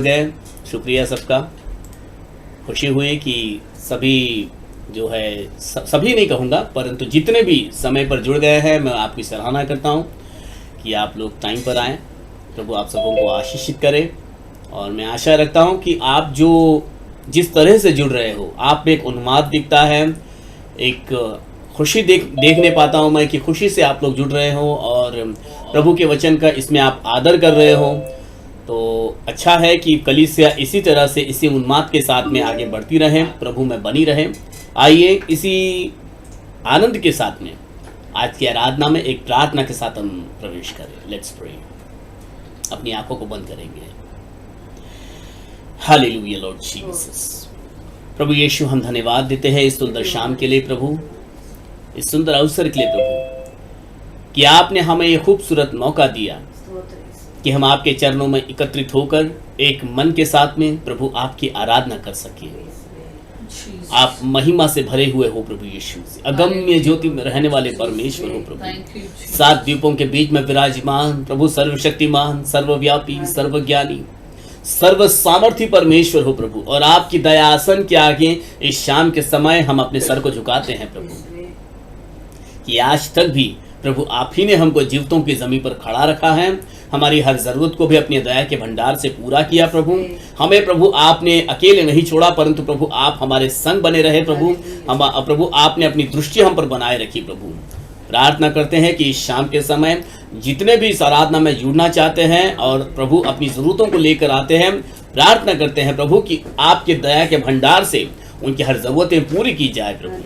गए। शुक्रिया सबका। खुशी हुई कि सभी जो है सभी नहीं कहूँगा, परंतु जितने भी समय पर जुड़ गए हैं, मैं आपकी सराहना करता हूँ कि आप लोग टाइम पर आएँ। प्रभु आप सबों को आशीषित करे और मैं आशा रखता हूँ कि आप जो जिस तरह से जुड़ रहे हो, आप में एक उन्माद दिखता है, एक खुशी देखने पाता हूँ मैं कि खुशी से आप लोग जुड़ रहे हो और प्रभु के वचन का इसमें आप आदर कर रहे हो। तो अच्छा है कि कलीसिया इसी तरह से इसी उन्माद के साथ में आगे बढ़ती रहे, प्रभु में बनी रहे। आइए इसी आनंद के साथ में आज की आराधना में एक प्रार्थना के साथ हम प्रवेश करें। Let's pray. अपनी आंखों को बंद करेंगे। Hallelujah lord Jesus. प्रभु यीशु, हम धन्यवाद देते हैं इस सुंदर शाम के लिए प्रभु, इस सुंदर अवसर के लिए प्रभु कि आपने हमें ये खूबसूरत मौका दिया कि हम आपके चरणों में एकत्रित होकर एक मन के साथ में प्रभु आपकी आराधना कर सकें। आप महिमा से भरे हुए हो प्रभु यीशु, अगम्य ज्योति में रहने वाले परमेश्वर हो प्रभु, सात द्वीपों के बीच में विराजमान प्रभु, सर्वशक्तिमान, सर्वव्यापी, सर्वज्ञानी, सर्व सामर्थी परमेश्वर हो प्रभु। और आपकी दया आसन के आगे इस शाम के समय हम अपने सर को झुकाते हैं प्रभु कि आज तक भी प्रभु आप ही ने हमको जीवितों की जमीन पर खड़ा रखा है, हमारी हर जरूरत को भी अपनी दया के भंडार से पूरा किया प्रभु। हमें प्रभु आपने अकेले नहीं छोड़ा, परंतु प्रभु आप हमारे संग बने रहे प्रभु। हम प्रभु आपने अपनी दृष्टि हम पर बनाए रखी प्रभु। प्रार्थना करते हैं कि इस शाम के समय जितने भी इस आराधना में जुड़ना चाहते हैं और प्रभु अपनी जरूरतों को लेकर आते हैं, प्रार्थना करते हैं प्रभु कि आपके दया के भंडार से उनकी हर जरूरतें पूरी की जाए प्रभु।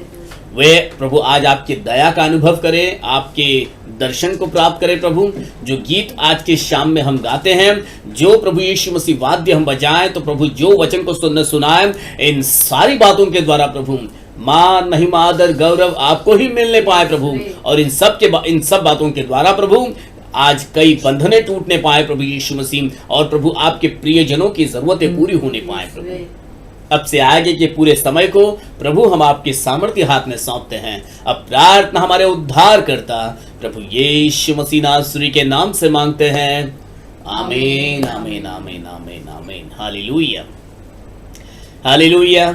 वे प्रभु आज आपकी दया का अनुभव करें, आपके दर्शन को प्राप्त करें प्रभु। जो गीत आज के शाम में हम गाते हैं, जो प्रभु यीशु मसीह वाद्य हम बजाएं, तो प्रभु जो वचन को सुनाएं, इन सारी बातों के द्वारा प्रभु मान, महिमा, आदर, गौरव आपको ही मिलने पाए प्रभु। और इन सब बातों के द्वारा प्रभु आज कई बंधने टूटने पाए प्रभु यीशु मसीह, और प्रभु आपके प्रियजनों की जरूरतें पूरी होने पाए प्रभु। अब से आगे के पूरे समय को प्रभु हम आपके सामर्थ्य हाथ में सौंपते हैं। अब प्रार्थना हमारे उद्धार करता प्रभु यीशु मसीह नासरी के नाम से मांगते हैं, आमीन आमीन आमीन आमीन आमीन। Hallelujah hallelujah.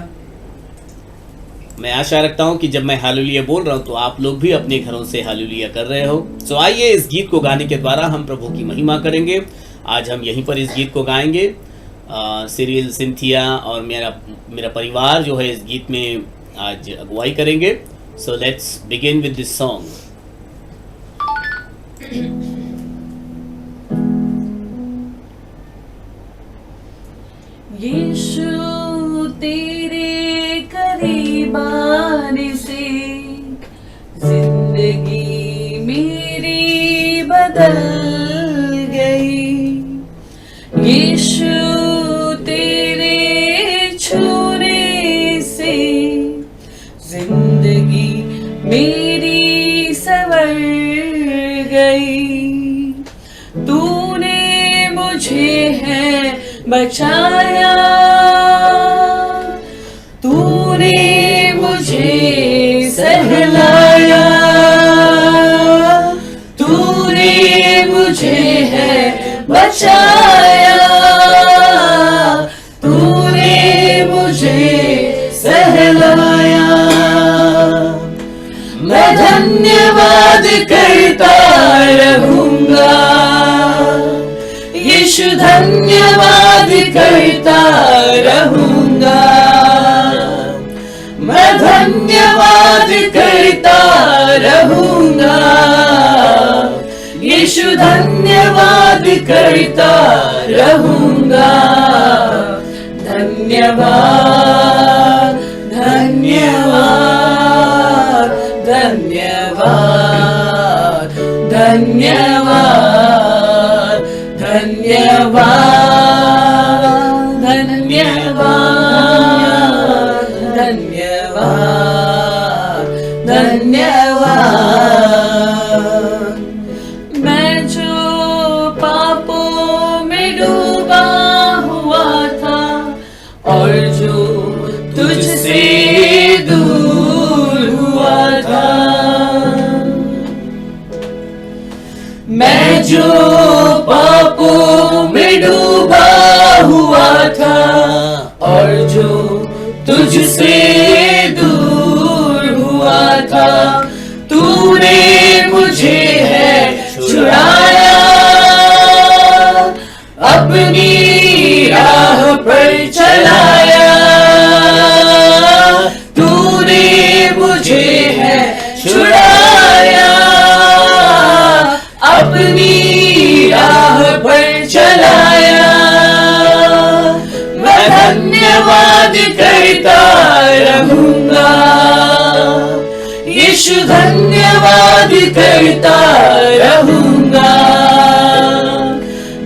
मैं आशा रखता हूं कि जब मैं हालेलुया बोल रहा हूं तो आप लोग भी अपने घरों से हालेलुया कर रहे हो। सो आइए इस गीत को गाने के द्वारा हम प्रभु की महिमा करेंगे। आज हम यहीं पर इस गीत को गाएंगे। सिरिल, सिंथिया और मेरा परिवार जो है इस गीत में आज अगुवाई करेंगे। So let's begin with this song. Yeshu तेरे करीब आने से जिंदगी मेरी बदल गई। यीशु छूने से जिंदगी मेरी संवर गई। तूने मुझे है बचाया, तूने मुझे सहलाया, तूने मुझे है बचाया, सहलाया। मैं धन्यवाद करता रहूंगा, यीशु धन्यवाद करता रहूंगा। मैं धन्यवाद करता रहूंगा, यीशु धन्यवाद करता रहूंगा। धन्यवाद धन्यवाद धन्यवाद धन्यवाद धन्यवाद धन्यवाद धन्यवाद धन्यवाद। मैं जो पापों में डूबा हुआ था और जो तुझसे दूर हुआ था, मैं जो पापों में डूबा तुझसे दूर हुआ था, तूने मुझे है छुड़ाया, अपनी राह पर चलाया, तूने मुझे है छुड़ाया, अपनी राह पर चलाया। मैं धन्यवाद करता रहूंगा, यीशु धन्यवाद करता रहूंगा,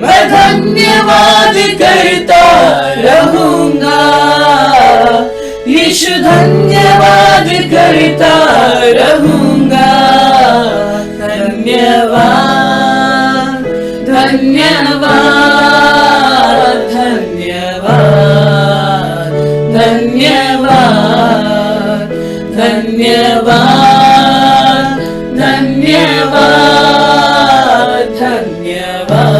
मैं धन्यवाद करता रहूंगा, यीशु धन्यवाद करता रहूंगा। धन्यवाद धन्यवाद धन्यवाद धन्यवाद धन्यवाद धन्यवाद धन्यवाद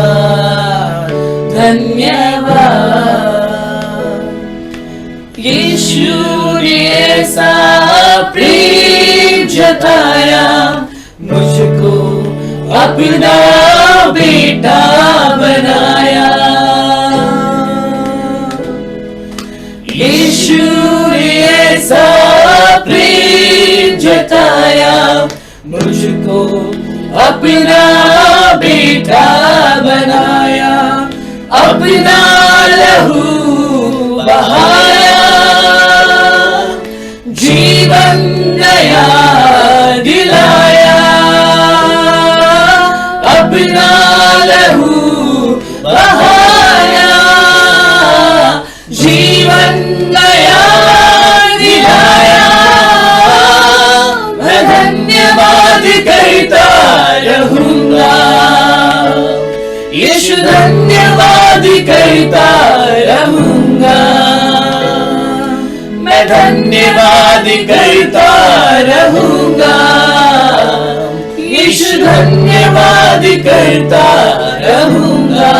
धन्यवाद। यीशु ने ऐसा प्रेम जताया, मुझको अपना बेटा बनाया। यीशु ने ऐसा प्रेम जताया, मुझको अपना बेटा बनाया, अपना लहू बहाया, जीवन नया दिलाया, अपना लहू बहाया, जीवन नया दिलाया। मैं धन्यवाद करता रहूंगा, यीशु धन्यवाद करता रहूंगा, मैं धन्यवाद करता रहूंगा, यीशु धन्यवाद करता रहूंगा।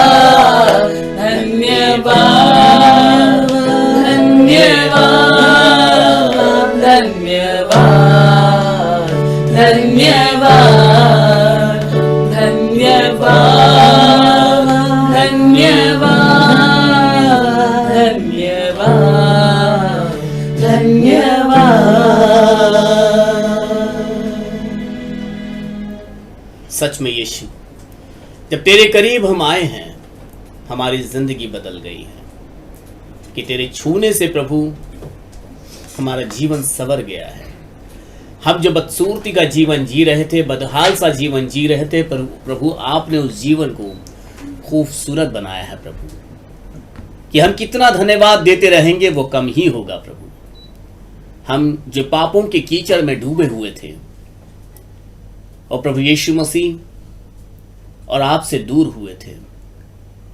धन्यवाद धन्यवाद धन्यवाद धन्यवाद धन्यवाद धन्यवाद धन्यवाद। सच में यीशु, जब तेरे करीब हम आए हैं, हमारी जिंदगी बदल गई है कि तेरे छूने से प्रभु हमारा जीवन संवर गया है। हम जो बदसूरती का जीवन जी रहे थे, बदहाल सा जीवन जी रहे थे, पर प्रभु आपने उस जीवन को खूबसूरत बनाया है प्रभु, कि हम कितना धन्यवाद देते रहेंगे वो कम ही होगा प्रभु। हम जो पापों के कीचड़ में डूबे हुए थे और प्रभु यीशु मसीह और आपसे दूर हुए थे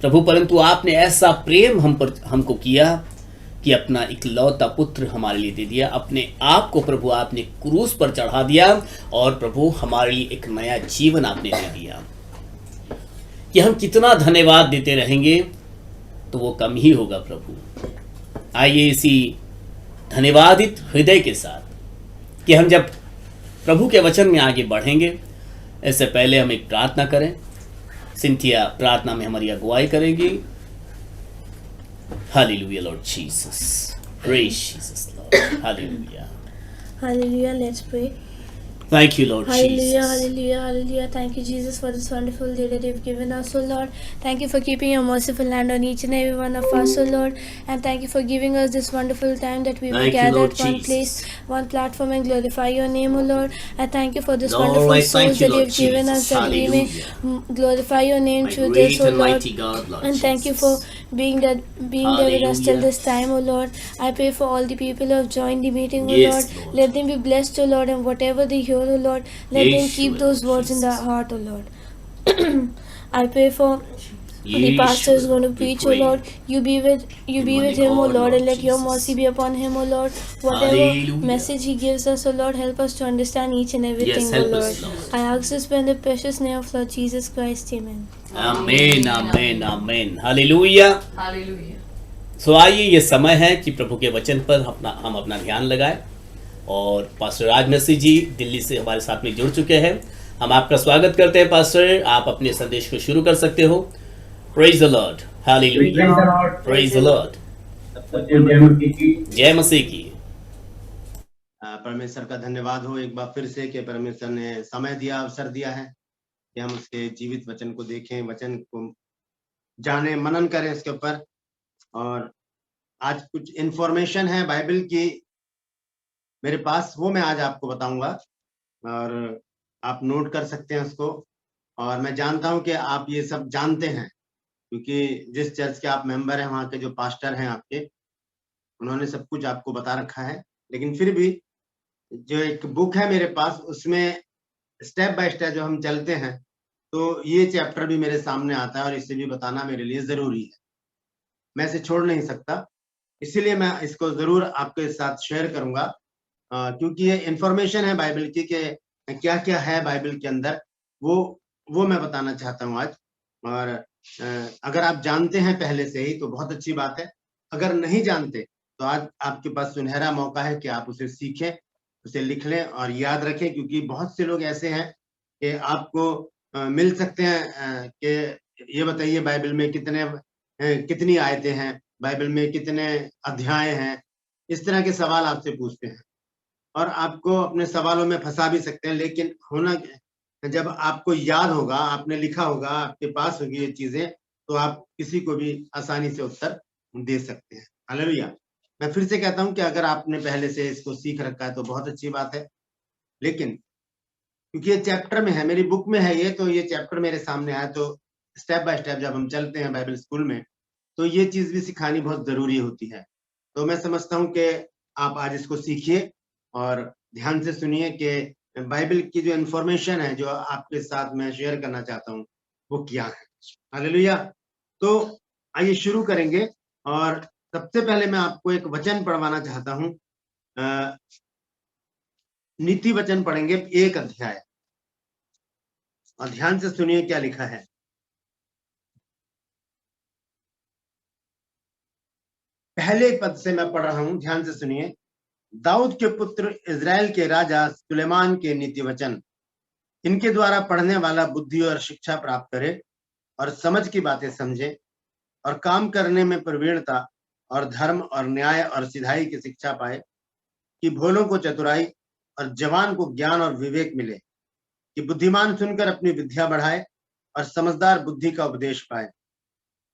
प्रभु, परंतु आपने ऐसा प्रेम हमको किया कि अपना इकलौता पुत्र हमारे लिए दे दिया, अपने आप को प्रभु आपने क्रूस पर चढ़ा दिया और प्रभु हमारे लिए एक नया जीवन आपने दे दिया। कि हम कितना धन्यवाद देते रहेंगे तो वो कम ही होगा प्रभु। आइए इसी धन्यवादित हृदय के साथ कि हम जब प्रभु के वचन में आगे बढ़ेंगे, इससे पहले हम एक प्रार्थना करें। सिंथिया प्रार्थना में हमारी अगुवाई करेगी। Hallelujah lord Jesus, praise Jesus Lord, hallelujah Hallelujah, let's pray. Thank you Lord Hallelujah, Jesus. hallelujah, hallelujah. Thank you, Jesus, for this wonderful day that you've given us, oh Lord. Thank you for keeping your merciful hand on each and every one of us, oh Lord. And thank you for giving us this wonderful time that we will Thank you, gather Lord at one Jesus. place, one platform, and glorify your name, oh Lord. And thank you for this Lord, wonderful I thank souls you, that Lord you've given us, Jesus. that we may glorify your name My through great this, oh and Lord. mighty God, Lord And thank you Jesus. for being there with us till Hallelujah. this time, oh Lord. I pray for all the people who have joined the meeting, oh Yes, Lord. Lord. Let them be blessed, oh Lord, and whatever they hear, oh Lord, let them Yeshua, keep those words in their Jesus. heart, oh Lord. I pray for the pastor is going to we preach, oh pray. Lord. You be with him, oh Lord, and let your Jesus. mercy be upon him, oh Lord. Whatever Hallelujah. message he gives us, oh Lord, help us to understand each and everything, Yes, oh help Lord. us, Lord. I ask this in the precious name of Lord Jesus Christ, amen. Amen, amen, amen. Hallelujah. Hallelujah. सो आइए, ये समय है कि प्रभु के वचन पर हम अपना ध्यान लगाएं। और पास्टर राज मसीह जी दिल्ली से हमारे साथ में जुड़ चुके हैं। हम आपका स्वागत करते हैं पास्टर। आप अपने संदेश को शुरू कर सकते हो। Praise the Lord, hallelujah, praise the Lord, जय मसीह की। परमेश्वर का धन्यवाद हो एक बार फिर से कि परमेश्वर ने समय दिया, अवसर दिया है कि हम उसके जीवित वचन को देखें, वचन को जाने, मनन करें इसके ऊपर। और आज कुछ इंफॉर्मेशन है बाइबल की मेरे पास, वो मैं आज आपको बताऊंगा और आप नोट कर सकते हैं उसको। और मैं जानता हूं कि आप ये सब जानते हैं, क्योंकि जिस चर्च के आप मेंबर हैं, वहाँ के जो पास्टर हैं आपके, उन्होंने सब कुछ आपको बता रखा है। लेकिन फिर भी जो एक बुक है मेरे पास, उसमें स्टेप बाय स्टेप जो हम चलते हैं, तो ये चैप्टर भी मेरे सामने आता है और इसे भी बताना मेरे लिए जरूरी है। मैं इसे छोड़ नहीं सकता, इसीलिए मैं इसको जरूर आपके साथ शेयर करूंगा, क्योंकि ये इंफॉर्मेशन है बाइबल की कि क्या क्या है बाइबल के अंदर, वो मैं बताना चाहता हूँ आज। और अगर आप जानते हैं पहले से ही तो बहुत अच्छी बात है, अगर नहीं जानते तो आज आपके पास सुनहरा मौका है कि आप उसे सीखें, उसे लिख लें और याद रखें। क्योंकि बहुत से लोग ऐसे हैं कि आपको मिल सकते हैं कि ये बताइए बाइबल में कितनी आयतें हैं, बाइबल में कितने अध्याय हैं, इस तरह के सवाल आपसे पूछते हैं और आपको अपने सवालों में फंसा भी सकते हैं। लेकिन होना जब आपको याद होगा, आपने लिखा होगा, आपके पास होगी ये चीजें, तो आप किसी को भी आसानी से उत्तर दे सकते हैं। हालेलुया। मैं फिर से कहता हूं कि अगर आपने पहले से इसको सीख रखा है तो बहुत अच्छी बात है। लेकिन क्योंकि ये चैप्टर में है, मेरी बुक में है ये, तो ये चैप्टर मेरे सामने आया, तो स्टेप बाय स्टेप जब हम चलते हैं बाइबल स्कूल में, तो ये चीज भी सिखानी बहुत जरूरी होती है। तो मैं समझता हूँ कि आप आज इसको सीखिए और ध्यान से सुनिए कि बाइबल की जो इंफॉर्मेशन है, जो आपके साथ मैं शेयर करना चाहता हूँ, वो क्या है। हालेलुया। तो आइए शुरू करेंगे। और सबसे पहले मैं आपको एक वचन पढ़वाना चाहता हूँ। नीति वचन पढ़ेंगे, 1 अध्याय, और ध्यान से सुनिए क्या लिखा है। पहले पद से मैं पढ़ रहा हूं, ध्यान से सुनिए। दाऊद के पुत्र इजराइल के राजा सुलेमान के नीति वचन, इनके द्वारा पढ़ने वाला बुद्धि और शिक्षा प्राप्त करे और समझ की बातें समझे और काम करने में प्रवीणता और धर्म और न्याय और सिधाई की शिक्षा पाए, कि भोलों को चतुराई और जवान को ज्ञान और विवेक मिले, कि बुद्धिमान सुनकर अपनी विद्या बढ़ाए और समझदार बुद्धि का उपदेश पाए,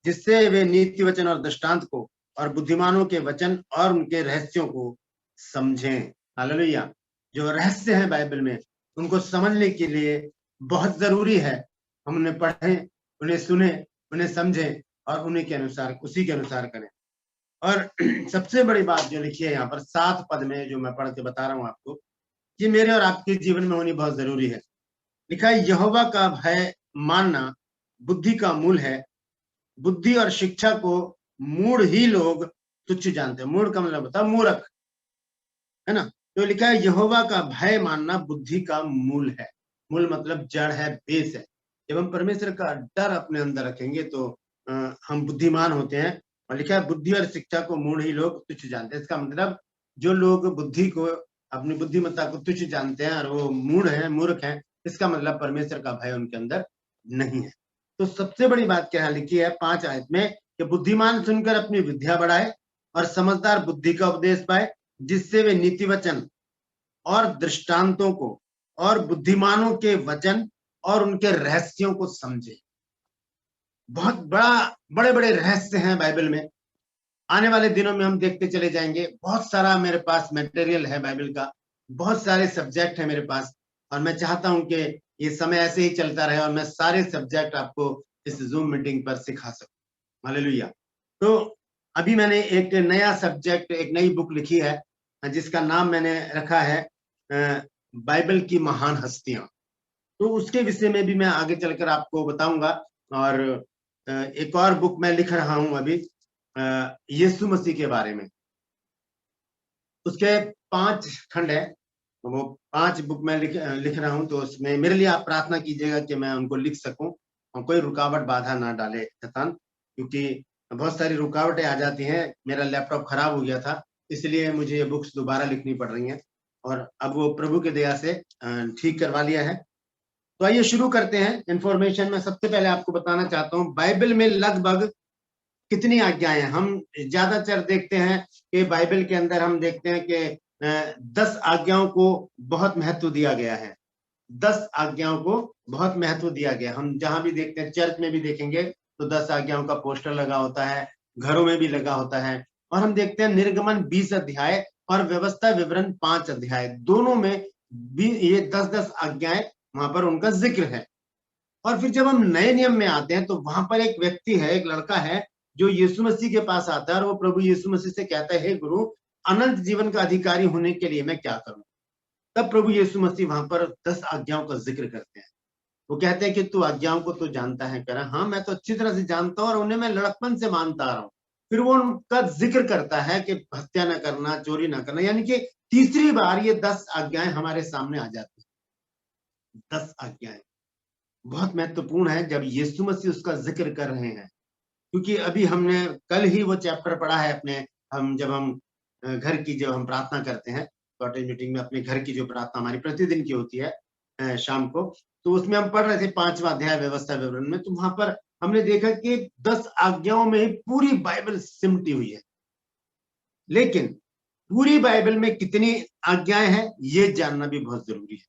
जिससे वे नीति वचन और दृष्टांत को और बुद्धिमानों के वचन और उनके रहस्यों को समझें। हालेलुया। जो रहस्य है बाइबल में, उनको समझने के लिए बहुत जरूरी है हम उन्हें पढ़ें, उन्हें सुने, उन्हें समझें और उन्हीं के अनुसार, उसी के अनुसार करें। और सबसे बड़ी बात जो लिखी है यहाँ पर 7 पद में, जो मैं पढ़ के बता रहा हूँ आपको, ये मेरे और आपके जीवन में होनी बहुत जरूरी है। लिखा है, यहोवा का भय मानना बुद्धि का मूल है, बुद्धि और शिक्षा को मूढ़ ही लोग तुच्छ जानते हैं। मूढ़ का मतलब होता है मूर्ख, है ना। तो लिखा है, यहोवा का भय मानना बुद्धि का मूल है। मूल मतलब जड़ है, बेस है। जब हम परमेश्वर का डर अपने अंदर रखेंगे तो हम बुद्धिमान होते हैं। और लिखा है, बुद्धि और शिक्षा को मूढ़ ही लोग तुच्छ जानते हैं। इसका मतलब जो लोग बुद्धि को, अपनी बुद्धिमत्ता को तुच्छ जानते हैं और वो मूढ़ है, मूर्ख है, इसका मतलब परमेश्वर का भय उनके अंदर नहीं है। तो सबसे बड़ी बात क्या लिखी है 5 आयत में, कि बुद्धिमान सुनकर अपनी विद्या बढ़ाए और समझदार बुद्धि का उपदेश पाए, जिससे वे नीति वचन और दृष्टांतों को और बुद्धिमानों के वचन और उनके रहस्यों को समझे। बहुत बड़े बड़े रहस्य हैं बाइबल में। आने वाले दिनों में हम देखते चले जाएंगे। बहुत सारा मेरे पास मटेरियल है बाइबल का, बहुत सारे सब्जेक्ट है मेरे पास, और मैं चाहता हूं कि ये समय ऐसे ही चलता रहे और मैं सारे सब्जेक्ट आपको इस जूम मीटिंग पर सिखा सकूं। हालेलुया। तो अभी मैंने एक नया सब्जेक्ट, एक नई बुक लिखी है, जिसका नाम मैंने रखा है बाइबल की महान हस्तियां। तो उसके विषय में भी मैं आगे चलकर आपको बताऊंगा। और एक और बुक मैं लिख रहा हूं अभी यीशु मसीह के बारे में। उसके 5 खंड है, तो वो 5 बुक मैं लिख रहा हूं। तो उसमें मेरे लिए आप प्रार्थना कीजिएगा कि मैं उनको लिख सकूं और कोई रुकावट बाधा ना डाले शैतान, क्योंकि बहुत सारी रुकावटें आ जाती हैं। मेरा लैपटॉप खराब हो गया था, इसलिए मुझे ये बुक्स दोबारा लिखनी पड़ रही हैं, और अब वो प्रभु की दया से ठीक करवा लिया है। तो आइए शुरू करते हैं। इंफॉर्मेशन में सबसे पहले आपको बताना चाहता हूँ, बाइबल में लगभग कितनी आज्ञाएं हैं। हम ज्यादातर देखते हैं कि बाइबल के अंदर हम देखते हैं कि 10 आज्ञाओं को बहुत महत्व दिया गया है। 10 आज्ञाओं को बहुत महत्व दिया गया। हम जहां भी देखते हैं, चर्च में भी देखेंगे तो 10 आज्ञाओं का पोस्टर लगा होता है, घरों में भी लगा होता है। और हम देखते हैं निर्गमन 20 अध्याय और व्यवस्था विवरण 5 अध्याय, दोनों में भी ये 10-10 आज्ञाएं वहां पर उनका जिक्र है। और फिर जब हम नए नियम में आते हैं तो वहां पर एक व्यक्ति है, एक लड़का है जो यीशु मसीह के पास आता है, और वो प्रभु यीशु मसीह से कहता है, हे गुरु, अनंत जीवन का अधिकारी होने के लिए मैं क्या करूं? तब प्रभु यीशु मसीह वहां पर 10 आज्ञाओं का जिक्र करते हैं। वो कहते हैं कि तू आज्ञाओं को तो जानता है। कह रहा, हाँ मैं तो अच्छी तरह से जानता हूँ और उन्हें मैं लड़कपन से मानता आ रहा हूँ। फिर वो उनका जिक्र करता है कि हत्या न करना, चोरी न करना, यानी कि तीसरी बार ये 10 आज्ञाएं हमारे सामने आ जाती है। 10 आज्ञाएं बहुत महत्वपूर्ण है जब यीशु मसीह उसका जिक्र कर रहे हैं, क्योंकि अभी हमने कल ही वो चैप्टर पढ़ा है अपने, जब हम घर की जब हम प्रार्थना करते हैं कॉटेज मीटिंग में, अपने घर की जो प्रार्थना हमारी प्रतिदिन की होती है शाम को, तो उसमें हम पढ़ रहे थे 5वां अध्याय व्यवस्था विवरण में। तो वहां पर हमने देखा कि 10 आज्ञाओं में ही पूरी बाइबल सिमटी हुई है। लेकिन पूरी बाइबल में कितनी आज्ञाएं हैं ये जानना भी बहुत जरूरी है।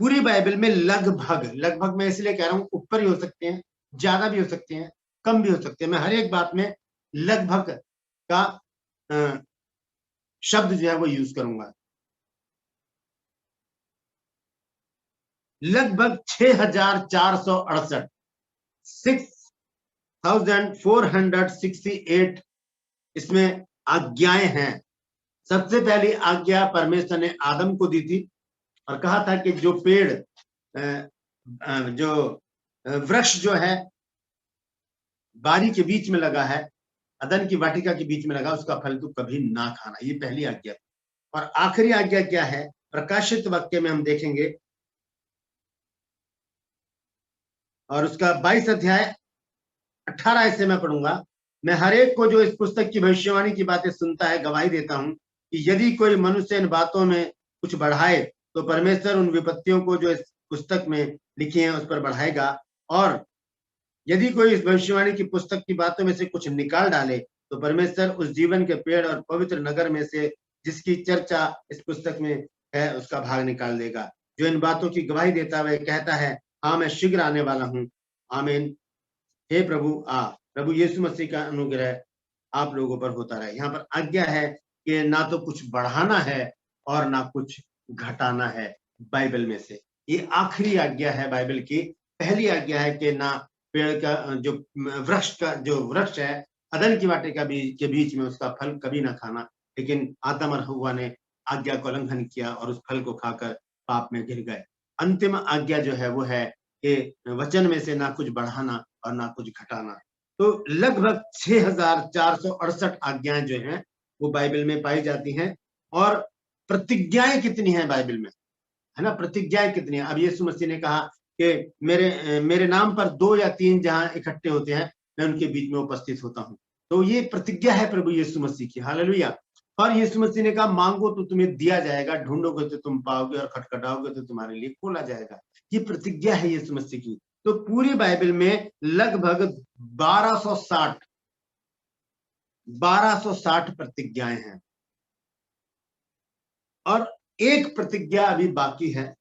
पूरी बाइबल में लगभग मैं इसलिए कह रहा हूं, ऊपर ही हो सकते हैं, ज्यादा भी हो सकते हैं, कम भी हो सकते हैं। मैं हर एक बात में लगभग का शब्द जो है वो यूज करूंगा। लगभग 6468 6468 इसमें आज्ञाएं हैं। सबसे पहली आज्ञा परमेश्वर ने आदम को दी थी और कहा था कि जो पेड़ जो वृक्ष जो है बारी के बीच में लगा है, अदन की वाटिका के बीच में लगा, उसका फल तो कभी ना खाना। ये पहली आज्ञा। और आखिरी आज्ञा क्या है? प्रकाशित वाक्य में हम देखेंगे और उसका 22 अध्याय 18 से मैं पढ़ूंगा। मैं हर एक को जो इस पुस्तक की भविष्यवाणी की बातें सुनता है गवाही देता हूं कि यदि कोई मनुष्य इन बातों में कुछ बढ़ाए तो परमेश्वर उन विपत्तियों को जो इस पुस्तक में लिखी हैं उस पर बढ़ाएगा, और यदि कोई इस भविष्यवाणी की पुस्तक की बातों में से कुछ निकाल डाले तो परमेश्वर उस जीवन के पेड़ और पवित्र नगर में से जिसकी चर्चा इस पुस्तक में है उसका भाग निकाल देगा। जो इन बातों की गवाही देता है वह कहता है, हाँ मैं शीघ्र आने वाला हूँ। आमीन। हे प्रभु आ। प्रभु यीशु मसीह का अनुग्रह आप लोगों पर होता रहे। यहाँ पर आज्ञा है कि ना तो कुछ बढ़ाना है और ना कुछ घटाना है बाइबल में से। ये आखिरी आज्ञा है बाइबल की। पहली आज्ञा है कि ना पेड़ का जो वृक्ष है अदन की वाटिका के बीच में उसका फल कभी ना खाना। लेकिन आदम और हव्वा ने आज्ञा का उल्लंघन किया और उस फल को खाकर पाप में गिर गए। अंतिम आज्ञा जो है वो है कि वचन में से ना कुछ बढ़ाना और ना कुछ घटाना। तो लगभग 6468 आज्ञाएं जो हैं वो बाइबल में पाई जाती हैं। और प्रतिज्ञाएं कितनी हैं बाइबल में, है ना? प्रतिज्ञाएं कितनी है? अब यीशु मसीह ने कहा कि मेरे नाम पर 2 या 3 जहां इकट्ठे होते हैं मैं उनके बीच में उपस्थित होता हूं। तो ये प्रतिज्ञा है प्रभु यीशु मसीह की। हालेलुया। और यीशु मसीह ने कहा, मांगो तो तुम्हें दिया जाएगा, ढूंढोगे तो तुम पाओगे, और खटखटाओगे तो तुम्हारे लिए खोला जाएगा। ये प्रतिज्ञा है यीशु मसीह की। तो पूरी बाइबल में लगभग 1260 प्रतिज्ञाएं हैं। और एक प्रतिज्ञा अभी बाकी है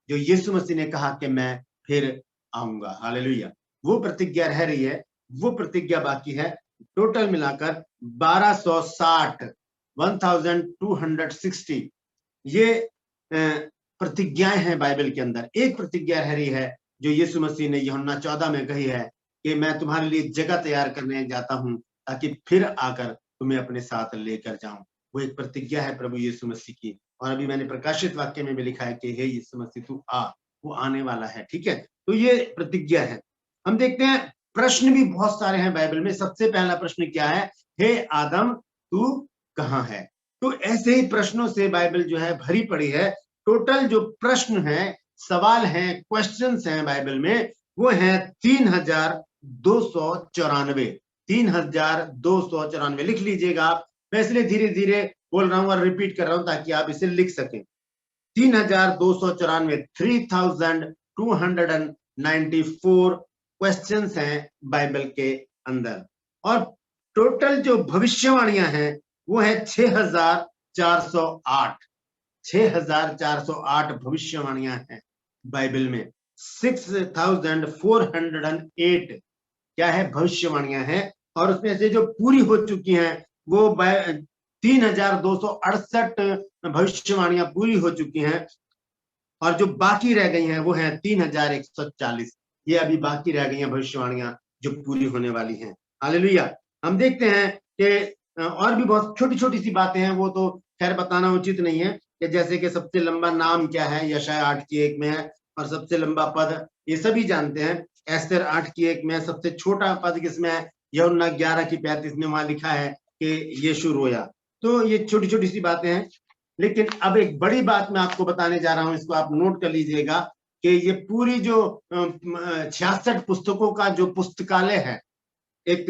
जो यीशु मसीह ने कहा कि मैं फिर आऊंगा। हालेलुया। वो प्रतिज्ञा रह रही है, वो प्रतिज्ञा बाकी है। टोटल मिलाकर 1260 ये प्रतिज्ञाएं हैं बाइबल के अंदर। एक प्रतिज्ञा रह रही है जो यीशु मसीह ने यूहन्ना 14 में कही है कि मैं तुम्हारे लिए जगह तैयार करने जाता हूं ताकि फिर आकर तुम्हें अपने साथ लेकर जाऊं। वो एक प्रतिज्ञा है प्रभु यीशु मसीह की। और अभी मैंने प्रकाशित वाक्य में भी लिखा है कि हे यीशु मसीह तू आ, वो आने वाला है। ठीक है, तो ये प्रतिज्ञा है। हम देखते हैं प्रश्न भी बहुत सारे हैं बाइबल में। सबसे पहला प्रश्न क्या है? हे आदम तू कहाँ है? तो ऐसे ही प्रश्नों से बाइबल जो है भरी पड़ी है। टोटल जो प्रश्न है, सवाल हैं, क्वेश्चंस हैं बाइबल में, वो हैं 3294। 3294 लिख लीजिएगा आप। मैं इसलिए धीरे धीरे बोल रहा हूं और रिपीट कर रहा हूं ताकि आप इसे लिख सकें। 3294 3294 क्वेश्चंस हैं बाइबल के अंदर। और टोटल जो भविष्यवाणियां हैं वो है 6408 6408 भविष्यवाणियां हैं बाइबल में। 6408 क्या है भविष्यवाणियां हैं, और उसमें से जो पूरी हो चुकी हैं वो 3268 भविष्यवाणियां पूरी हो चुकी हैं, और जो बाकी रह गई हैं वो हैं 3140। ये अभी बाकी रह गई हैं भविष्यवाणियां जो पूरी होने वाली हैं। हालेलुया। हम देखते हैं कि और भी बहुत छोटी छोटी सी बातें हैं, वो तो खैर बताना उचित नहीं है, कि जैसे कि सबसे लंबा नाम क्या है, यशायाह 8:1 में है, और सबसे लंबा पद ये सभी जानते हैं। एस्तर 8:1 में सबसे छोटा पद किसमें है, यूहन्ना 11:35 में वहां लिखा है कि यीशु रोया। तो ये छोटी छोटी सी बातें हैं। लेकिन अब एक बड़ी बात मैं आपको बताने जा रहा हूं, इसको आप नोट कर लीजिएगा कि ये पूरी जो 66 पुस्तकों का जो पुस्तकालय है, एक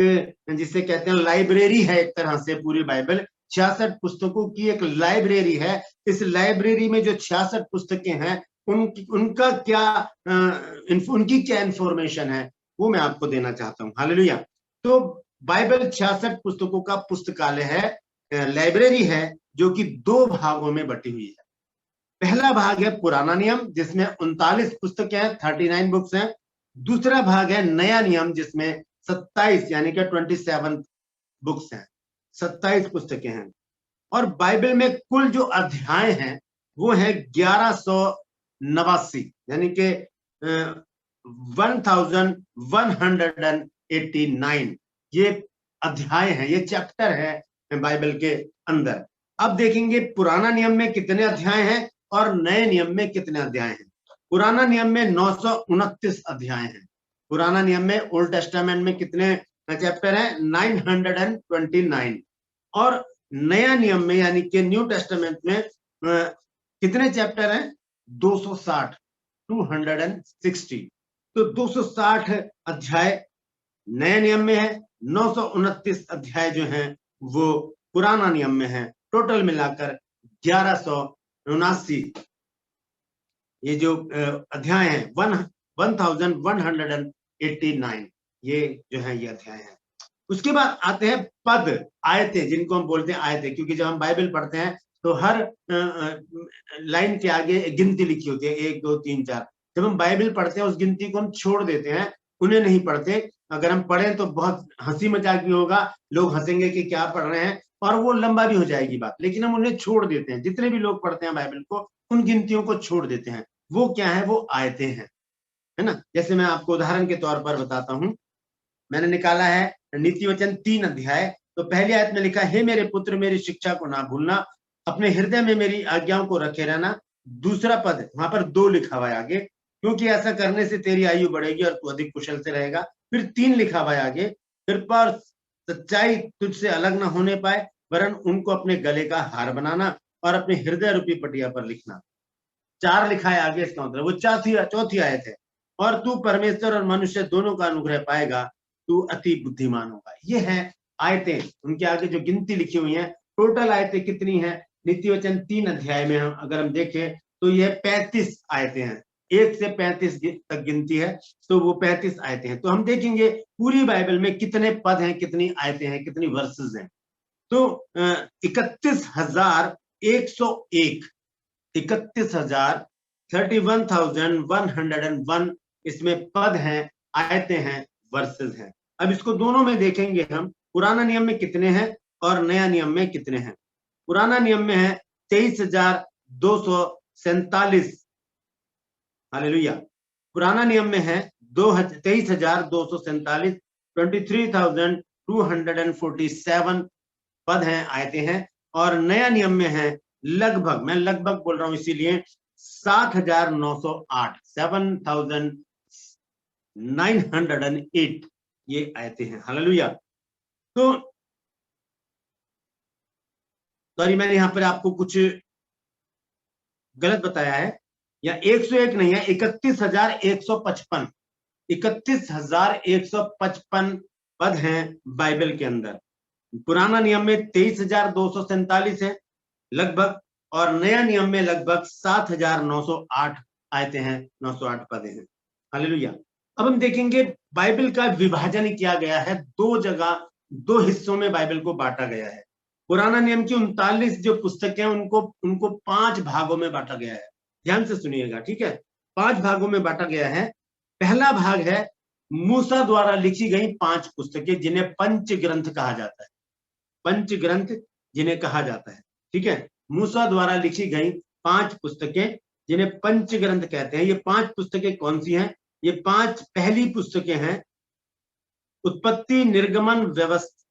जिसे कहते हैं लाइब्रेरी है, एक तरह से पूरी बाइबल 66 पुस्तकों की एक लाइब्रेरी है। इस लाइब्रेरी में जो 66 पुस्तकें हैं उनका क्या उनकी क्या इंफॉर्मेशन है वो मैं आपको देना चाहता हूं। हालेलुया। तो बाइबल 66 पुस्तकों का पुस्तकालय है, लाइब्रेरी है, जो कि 2 भागों में बटी हुई है। पहला भाग है पुराना नियम जिसमें 39 पुस्तकें हैं, 39 बुक्स हैं। दूसरा भाग है नया नियम जिसमें 27 यानी कि 27 बुक्स हैं, 27 पुस्तकें हैं। और बाइबल में कुल जो अध्याय हैं वो है 1189 यानी कि 1189 ये अध्याय है, ये चैप्टर है बाइबल के अंदर। अब देखेंगे पुराना नियम में कितने अध्याय हैं और नए नियम में कितने अध्याय हैं। पुराना नियम में 929 अध्याय हैं। पुराना नियम में ओल्ड टेस्टामेंट में कितने चैप्टर हैं, 929। और नया नियम में यानी कि न्यू टेस्टामेंट में कितने चैप्टर हैं, 260, 260। तो 260 अध्याय नए नियम में है, 929 अध्याय जो हैं वो पुराना नियम में है। टोटल मिलाकर 1179 ये जो अध्याय हैं 1189 ये जो है ये अध्याय है। उसके बाद आते हैं पद, आयतें, जिनको हम बोलते हैं आयतें, क्योंकि जब हम बाइबल पढ़ते हैं तो हर लाइन के आगे गिनती लिखी होती है, 1 2 3 4। जब हम बाइबल पढ़ते हैं उस गिनती को हम छोड़ देते हैं, उन्हें नहीं पढ़ते। अगर हम पढ़ें तो बहुत हंसी मजाक भी होगा, लोग हंसेंगे कि क्या पढ़ रहे हैं, और वो लंबा भी हो जाएगी बात, लेकिन हम उन्हें छोड़ देते हैं। जितने भी लोग पढ़ते हैं बाइबल को उन गिनतियों को छोड़ देते हैं। वो क्या है, वो आयतें हैं, है ना। जैसे मैं आपको उदाहरण के तौर पर बताता हूं, मैंने निकाला है नीति वचन 3 अध्याय। तो पहली आयत में लिखा है, हे मेरे पुत्र मेरी शिक्षा को ना भूलना, अपने हृदय में मेरी आज्ञाओं को रखे रहना। दूसरा पद वहां पर 2 लिखा हुआ है आगे, क्योंकि ऐसा करने से तेरी आयु बढ़ेगी और तू अधिक कुशल से रहेगा। फिर 3 लिखा हुआ है आगे, फिर पर सच्चाई तुझसे अलग ना होने पाए, वरन उनको अपने गले का हार बनाना और अपने हृदय रूपी पटिया पर लिखना। 4 लिखा है आगे, इसका मतलब वो चौथी आयत है, और तू परमेश्वर और मनुष्य दोनों का अनुग्रह पाएगा, तू अति बुद्धिमान होगा। ये है आयतें, उनके आगे जो गिनती लिखी हुई है। टोटल आयतें कितनी है, नीति वचन 3 अध्याय में अगर हम देखें तो ये 35 आयतें हैं, 1 से 35 तक गिनती है, तो वो 35 आयतें हैं। तो हम देखेंगे पूरी बाइबल में कितने पद हैं, कितनी आयतें हैं, कितनी वर्सेस हैं। तो 31,101 31,101 इसमें पद हैं, आयतें हैं, वर्सेस हैं। अब इसको दोनों में देखेंगे हम, पुराना नियम में कितने हैं और नया नियम में कितने हैं। पुराना नियम में है 23,247। हालेलुया। पुराना नियम में है 23,247, 23,247 पद हैं, आयतें हैं। और नया नियम में है लगभग, मैं लगभग बोल रहा हूं इसीलिए, 7,908, 7,908 ये आयतें हैं। हालेलुया। तो सॉरी, मैंने यहां पर आपको कुछ गलत बताया है, या 101 नहीं है, 31,155, 31,155 पद हैं बाइबल के अंदर। पुराना नियम में 23,247 है लगभग, और नया नियम में लगभग 7,908 आयतें हैं, 908 पदे हैं। हालेलुया। अब हम देखेंगे बाइबल का विभाजन किया गया है, दो जगह, दो हिस्सों में बाइबल को बांटा गया है। पुराना नियम की 39 जो पुस्तकें हैं उनको 5 भागों में बांटा गया है। ध्यान से सुनिएगा, ठीक है। 5 भागों में बांटा गया है। पहला भाग है मूसा द्वारा लिखी गई 5 पुस्तकें, जिन्हें पंच ग्रंथ कहा जाता है। पंच ग्रंथ जिन्हें कहा जाता है, ठीक है। मूसा द्वारा लिखी गई 5 पुस्तकें जिन्हें पंच ग्रंथ कहते हैं। ये 5 पुस्तकें कौन सी हैं? ये 5 पहली पुस्तकें हैं उत्पत्ति, निर्गमन,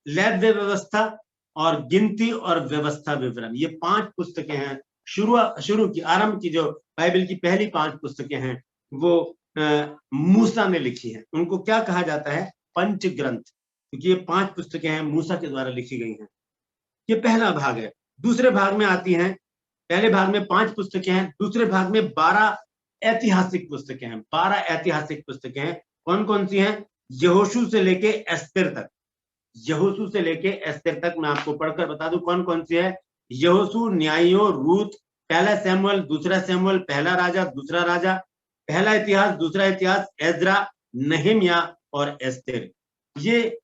लैव्य व्यवस्था और गिनती और व्यवस्था विवरण। ये 5 पुस्तकें हैं। शुरू की, आरंभ की, जो बाइबल की पहली 5 पुस्तकें हैं वो मूसा ने लिखी है। उनको क्या कहा जाता है? पंच ग्रंथ, क्योंकि ये 5 पुस्तकें हैं, मूसा के द्वारा लिखी गई हैं। ये पहला भाग है। दूसरे भाग में आती हैं, पहले भाग में 5 पुस्तकें हैं, दूसरे भाग में 12 ऐतिहासिक पुस्तकें हैं। 12 ऐतिहासिक पुस्तकें हैं। कौन कौन सी हैं? यहोशू से लेके एस्तेर तक। यहोशू से लेके एस्तेर तक मैं आपको पढ़कर बता दूं कौन कौन सी है। यहोशू, न्यायियों, रूत, पहला सैमुअल, दूसरा सैमुअल, पहला राजा, दूसरा राजा, पहला इतिहास, दूसरा इतिहास, एज्रा, नहम्याह और एस्तेर। ये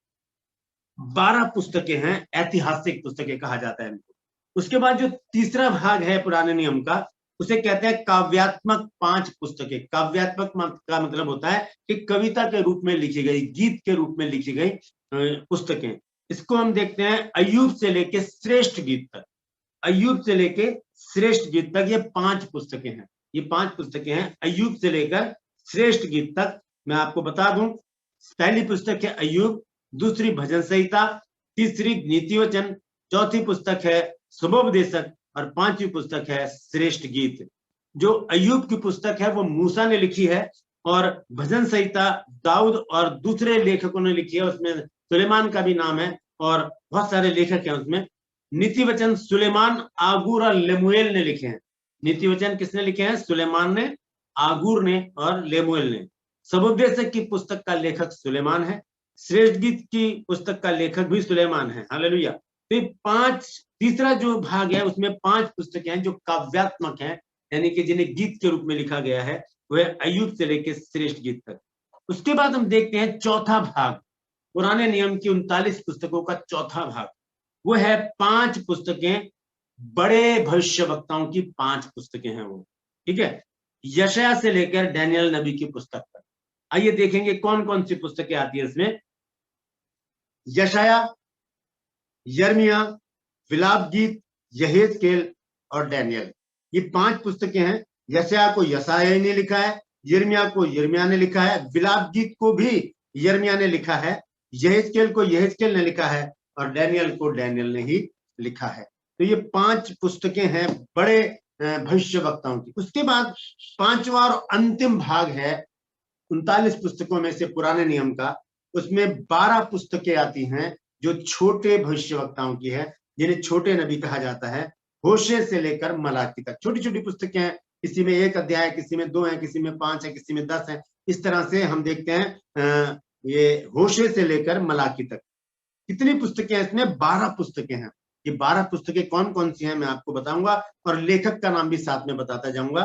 12 पुस्तकें हैं, ऐतिहासिक पुस्तकें कहा जाता है इनको। उसके बाद जो तीसरा भाग है पुराने नियम का, उसे कहते हैं काव्यात्मक 5 पुस्तकें। काव्यात्मक का मतलब होता है कि कविता के रूप में लिखी गई, गीत के रूप में लिखी गई पुस्तकें। इसको हम देखते हैं अय्यूब से लेके श्रेष्ठ गीत तक। अय्यूब से लेके श्रेष्ठ गीत तक ये 5 पुस्तकें हैं। ये 5 पुस्तकें हैं अय्यूब से लेकर श्रेष्ठ गीत तक। मैं आपको बता दूं, पहली पुस्तक है अय्यूब, दूसरी भजन संहिता, तीसरी नीति वचन, चौथी पुस्तक है शुभोपदेशक और 5वीं पुस्तक है श्रेष्ठ गीत। जो अय्यूब की पुस्तक है वो मूसा ने लिखी है, और भजन संहिता दाऊद और दूसरे लेखकों ने लिखी है। उसमें सुलेमान का भी नाम है और बहुत सारे लेखक हैं उसमें। नीति वचन सुलेमान, आगूर और लेमुएल ने लिखे हैं। नीति वचन किसने लिखे हैं? सुलेमान ने, आगूर ने और लेमुएल ने। शुभोपदेशक की पुस्तक का लेखक सुलेमान है। श्रेष्ठ गीत की पुस्तक का लेखक भी सुलेमान है। हालेलुया। तो 5, तीसरा जो भाग है उसमें 5 पुस्तकें हैं जो काव्यात्मक हैं, यानी कि जिन्हें गीत के रूप में लिखा गया है। वह अय्यूब से लेकर श्रेष्ठ गीत तक। उसके बाद हम देखते हैं चौथा भाग, पुराने नियम की 39 पुस्तकों का चौथा भाग। वो है 5 पुस्तकें, बड़े भविष्यवक्ताओं की 5 पुस्तकें हैं वो, ठीक है। यशायाह से लेकर डैनियल नबी की पुस्तक तक। आइए देखेंगे कौन कौन सी पुस्तकें आती है इसमें। यशायाह, यिर्मयाह, विलाप गीत, यहेजकेल और डैनियल, ये 5 पुस्तकें हैं। यशायाह को यशायाह ने लिखा है, यिर्मयाह को यिर्मयाह ने लिखा है, विलाप गीत को भी यिर्मयाह ने लिखा है, यहेजकेल को यहेजकेल ने लिखा है और डैनियल को डैनियल ने ही लिखा है। तो ये 5 पुस्तकें हैं बड़े भविष्यवक्ताओं की। उसके बाद 5वां और अंतिम भाग है 39 पुस्तकों में से पुराने नियम का। उसमें 12 पुस्तकें आती हैं जो छोटे भविष्यवक्ताओं की है, जिन्हें छोटे नबी कहा जाता है। होशे से लेकर मलाकी तक छोटी छोटी पुस्तकें हैं। किसी में 1 अध्याय, किसी में 2 है, किसी में 5 है, किसी में 10 है। इस तरह से हम देखते हैं ये होशे से लेकर मलाकी तक। कितनी पुस्तकें हैं इसमें? 12 पुस्तकें हैं। ये 12 पुस्तकें कौन कौन सी हैं मैं आपको बताऊंगा और लेखक का नाम भी साथ में बताता जाऊंगा।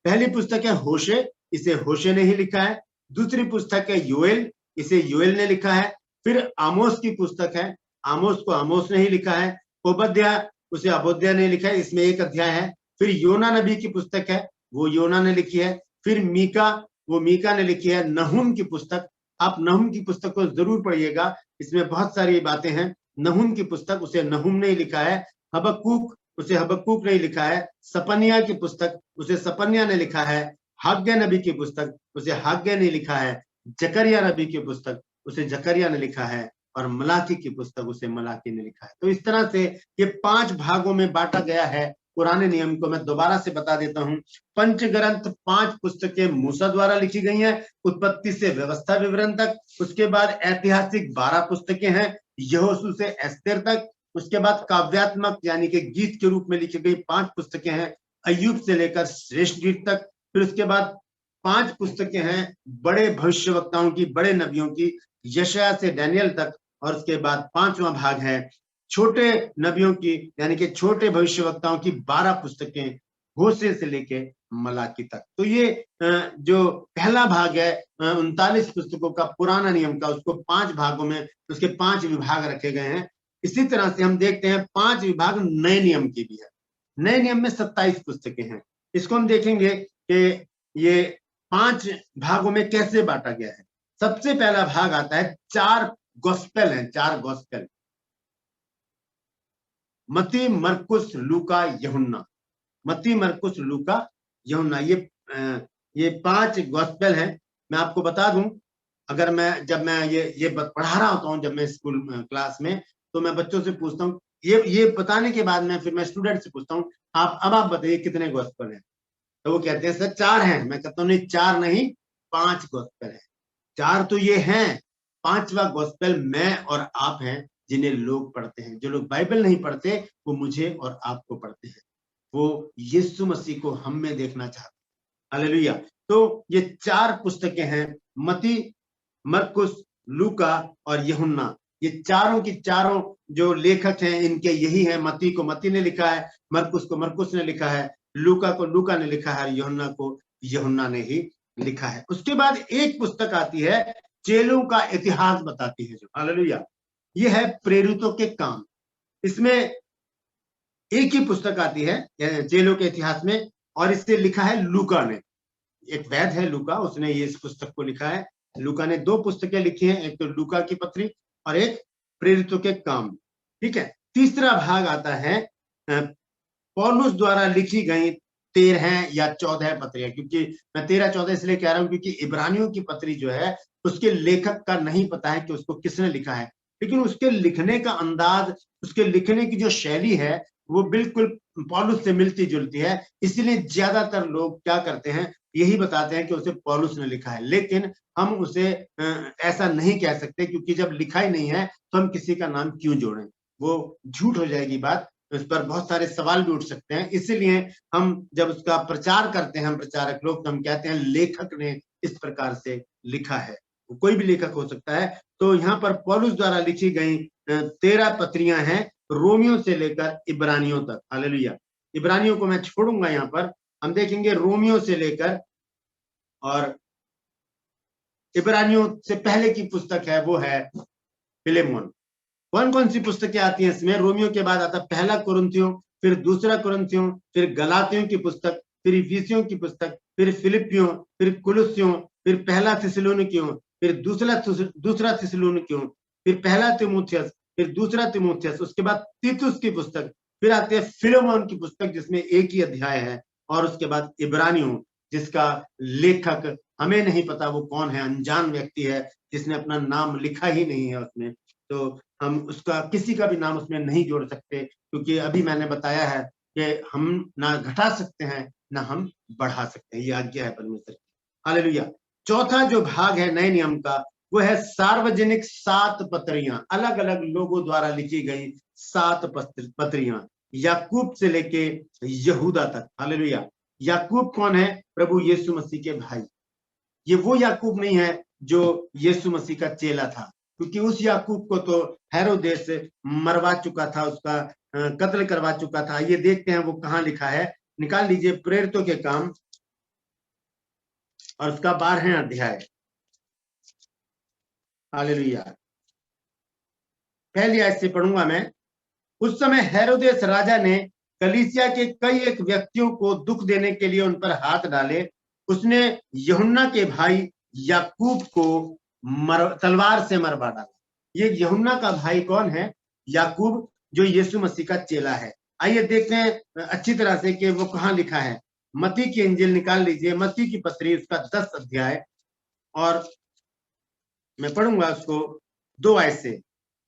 पहली पुस्तक है होशे, इसे होशे ने ही लिखा है। दूसरी पुस्तक है योएल, इसे योएल ने लिखा है। फिर आमोस की पुस्तक है, आमोस को आमोस ने ही लिखा है। ओबद्याह, उसे ओबद्याह ने लिखा है, इसमें 1 अध्याय है। फिर योना नबी की पुस्तक है, वो योना ने लिखी है। फिर मीका, वो मीका ने लिखी है। नहूम की पुस्तक, आप नहूम की पुस्तक को जरूर पढ़िएगा, इसमें बहुत सारी बातें हैं। नहूम की पुस्तक, उसे नहूम ने ही लिखा है। हबक्कूक, उसे हबक्कूक ने ही लिखा है। सपन्याह की पुस्तक, उसे सपन्याह ने लिखा है। हग्गै नबी की पुस्तक, उसे हग्गै ने लिखा है। जकरिया नबी की पुस्तक, उसे जकरिया ने लिखा है। और मलाकी की पुस्तक, उसे मलाकी ने लिखा है। तो इस तरह से ये 5 भागों में बांटा गया है पुराने नियम को। मैं दोबारा से बता देता हूं, पंचग्रंथ 5 पुस्तकें मूसा द्वारा लिखी गई हैं, उत्पत्ति से व्यवस्था विवरण तक। उसके बाद ऐतिहासिक 12 पुस्तकें हैं, यहोशू से एस्तेर तक। उसके बाद काव्यात्मक यानी कि गीत के रूप में लिखी गई 5 पुस्तकें हैं, अय्यूब से लेकर श्रेष्ठ गीत तक। फिर उसके बाद 5 पुस्तकें हैं बड़े भविष्यवक्ताओं की, बड़े नबियों की, यशायाह से डैनियल तक, और उसके बाद 5वां भाग है छोटे नबियों की, यानी कि छोटे भविष्यवक्ताओं की 12 पुस्तकें, होशे से लेके मलाकी तक। तो ये जो पहला भाग है 39 पुस्तकों का पुराना नियम का, उसको 5 भागों में उसके 5 विभाग रखे गए हैं। इसी तरह से हम देखते हैं 5 विभाग नए नियम की भी है। नए नियम में 27 पुस्तकें हैं। इसको हम देखेंगे कि ये 5 भागों में कैसे बांटा गया है। सबसे पहला भाग आता है 4 गॉस्पेल हैं, 4 गॉस्पेल, मत्ती, मरकुस, लूका, यूहन्ना। मत्ती, मरकुस, लूका, यूहन्ना, ये 5 गॉस्पेल हैं। मैं आपको बता दूं, अगर जब मैं ये पढ़ा रहा होता हूं, जब मैं स्कूल क्लास में, तो मैं बच्चों से पूछता हूँ, ये बताने के बाद फिर मैं स्टूडेंट से पूछता हूँ, आप बताइए कितने गॉस्पेल हैं। तो वो कहते हैं सर 4 हैं। मैं कहता हूँ नहीं, 4 नहीं, 5 गॉस्पेल हैं। 4 तो ये हैं, 5वां गॉस्पेल मैं और आप हैं, जिन्हें लोग पढ़ते हैं। जो लोग बाइबल नहीं पढ़ते वो मुझे और आपको पढ़ते हैं, वो यीशु मसीह को हम में देखना चाहते हैं। हालेलुया। तो ये 4 पुस्तकें हैं, मत्ती, मरकुस, लूका और यूहन्ना। ये चारों की चारों जो लेखक हैं इनके यही हैं। मत्ती को मत्ती ने लिखा है, मरकुस को मरकुस ने लिखा है, लूका को लूका ने लिखा है, यूहन्ना को यूहन्ना ने ही लिखा है। उसके बाद एक पुस्तक आती है, चेलों का इतिहास बताती है जो, हालेलुया, ये है प्रेरितों के काम। इसमें एक ही पुस्तक आती है चेलों के इतिहास में, और इससे लिखा है लूका ने। एक वैद है लूका, उसने ये इस पुस्तक को लिखा है। लूका ने 2 पुस्तकें लिखी हैं, एक तो लूका की पत्री और एक प्रेरितों के काम। ठीक है। तीसरा भाग आता है पौलुस द्वारा लिखी गई 13 या 14 पत्रियां, क्योंकि मैं 13-14 इसलिए कह रहा हूं क्योंकि इब्रानियों की पत्री जो है उसके लेखक का नहीं पता है कि उसको किसने लिखा है, लेकिन उसके लिखने का अंदाज, उसके लिखने की जो शैली है वो बिल्कुल पौलुस से मिलती जुलती है। इसलिए ज्यादातर लोग क्या करते हैं, यही बताते हैं कि उसे पौलुस ने लिखा है, लेकिन हम उसे ऐसा नहीं कह सकते, क्योंकि जब लिखा ही नहीं है तो हम किसी का नाम क्यों जोड़ें, वो झूठ हो जाएगी बात। इस पर बहुत सारे सवाल भी उठ सकते हैं। इसलिए हम जब उसका प्रचार करते हैं, हम प्रचारक लोग, तो हम कहते हैं लेखक ने इस प्रकार से लिखा है। कोई भी लेखक हो सकता है। तो यहाँ पर पौलुस द्वारा लिखी गई 13 पत्रियां हैं, रोमियो से लेकर इब्रानियों तक। हालेलुया। इब्रानियों को मैं छोड़ूंगा, यहाँ पर हम देखेंगे रोमियो से लेकर, और इब्रानियों से पहले की पुस्तक है वो है फिलेमोन। कौन कौन सी पुस्तकें आती हैं इसमें? रोमियो के बाद आता पहला कुरिन्थियों, फिर दूसरा कुरिन्थियों, फिर गलातियों की पुस्तक, फिर इफिसियों की पुस्तक, फिर फिलिपियों, फिर कुलुस्सियों, फिर पहला थिस्सलुनीकियों, फिर दूसरा थिस्सलुनीकियों, फिर पहला तीमुथियुस, फिर दूसरा तीमुथियुस, उसके बाद तीतुस की पुस्तक, फिर आते हैं फिलेमोन की पुस्तक जिसमें एक ही अध्याय है, और उसके बाद इब्रानियों जिसका लेखक हमें नहीं पता वो कौन है, अनजान व्यक्ति है जिसने अपना नाम लिखा ही नहीं है उसमें। तो हम उसका किसी का भी नाम उसमें नहीं जोड़ सकते, क्योंकि अभी मैंने बताया है कि हम ना घटा सकते हैं ना हम बढ़ा सकते हैं, ये आज्ञा है परमेश्वर की। हालेलुया। चौथा जो भाग है नए नियम का वो है सार्वजनिक 7 पत्रियां, अलग अलग लोगों द्वारा लिखी गई 7 पत्रियां, याकूब से लेके यहूदा तक। हालेलुया। याकूब कौन है? प्रभु यीशु मसीह के भाई। ये वो याकूब नहीं है जो यीशु मसीह का चेला था, क्योंकि उस याकूब को तो हेरोदेस मरवा चुका था, उसका कत्ल करवा चुका था। ये देखते हैं वो कहाँ लिखा है, निकाल लीजिए प्रेरितों के काम और उसका 12वां अध्याय। हालेलुया। पहली आयत से पढ़ूंगा मैं। उस समय हेरोदेस राजा ने कलीसिया के कई एक व्यक्तियों को दुख देने के लिए उन पर हाथ डाले। उसने यूहन्ना के भाई याकूब को तलवार से मरवा डाला। ये यूहन्ना का भाई कौन है? याकूब, जो यीशु मसीह का चेला है। आइए देखते हैं अच्छी तरह से कि वो कहाँ लिखा है। मत्ती की इंजील निकाल लीजिए, मत्ती की पत्री उसका 10 अध्याय, और मैं पढ़ूंगा उसको 2 आयत से।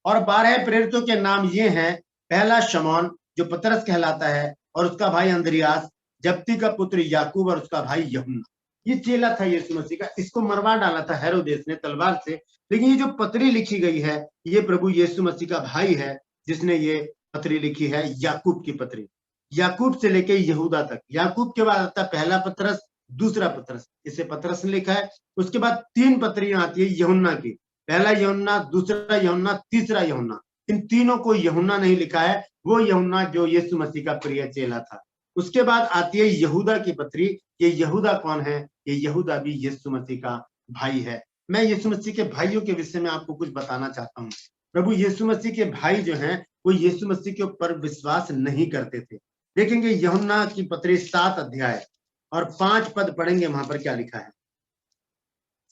और 12 प्रेरितों के नाम ये हैं, पहला शमौन जो पतरस कहलाता है, और उसका भाई अंद्रियास, जब्ती का पुत्र याकूब, और उसका भाई यूहन्ना। ये चेला था यीशु मसीह का, इसको मरवा डाला था हेरोदेस ने तलवार से। लेकिन ये जो पत्री लिखी गई है ये प्रभु यीशु मसीह का भाई है जिसने ये पत्री लिखी है, याकूब की पत्री। याकूब से लेके यहूदा तक। याकूब के बाद आता पहला पतरस, दूसरा पत्रस, इसे पत्रस ने लिखा है। उसके बाद 3 पत्रियां आती है यूहन्ना की, पहला यूहन्ना, दूसरा यूहन्ना, तीसरा यूहन्ना। इन तीनों को यूहन्ना नहीं लिखा है, वो यूहन्ना जो यीशु मसीह का प्रिय चेला था। उसके बाद आती है यहूदा की पत्री। ये यहूदा कौन है? ये यहूदा भी यीशु मसीह का भाई है। मैं यीशु मसीह के भाइयों के विषय में आपको कुछ बताना चाहता हूँ। प्रभु यीशु मसीह के भाई जो हैं वो यीशु मसीह के ऊपर विश्वास नहीं करते थे। देखेंगे यूहन्ना की पत्री 7 अध्याय और 5 पद पढ़ेंगे, वहां पर क्या लिखा है।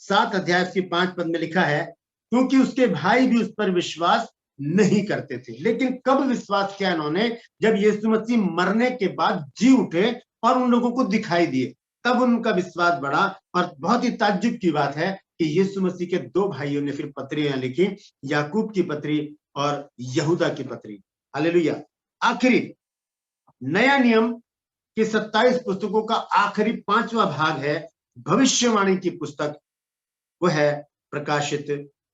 7 अध्याय की 5 पद में लिखा है, क्योंकि उसके भाई भी उस पर विश्वास नहीं करते थे। लेकिन कब विश्वास किया इन्होंने? जब यीशु मसीह मरने के बाद जी उठे और उन लोगों को दिखाई दिए, तब उनका विश्वास बढ़ा। और बहुत ही ताज्जुब की बात है कि यीशु मसीह के 2 भाइयों ने फिर पत्रियां लिखी, याकूब की पत्री और यहूदा की पत्री। हालेलुया। आखिरी नया नियम के 27 पुस्तकों का आखिरी 5वां भाग है भविष्यवाणी की पुस्तक, वो है प्रकाशित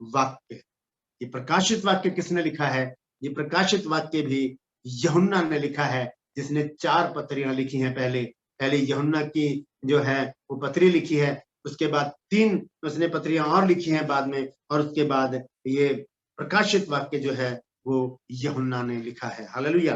वाक्य। ये प्रकाशित वाक्य किसने लिखा है? ये प्रकाशित वाक्य भी यूहन्ना ने लिखा है, जिसने 4 पत्रियां लिखी हैं। पहले यूहन्ना की जो है वो पत्री लिखी है, उसके बाद 3 उसने पत्रियां और लिखी हैं बाद में, और उसके बाद ये प्रकाशित वाक्य जो है वो यूहन्ना ने लिखा है। हालेलुया।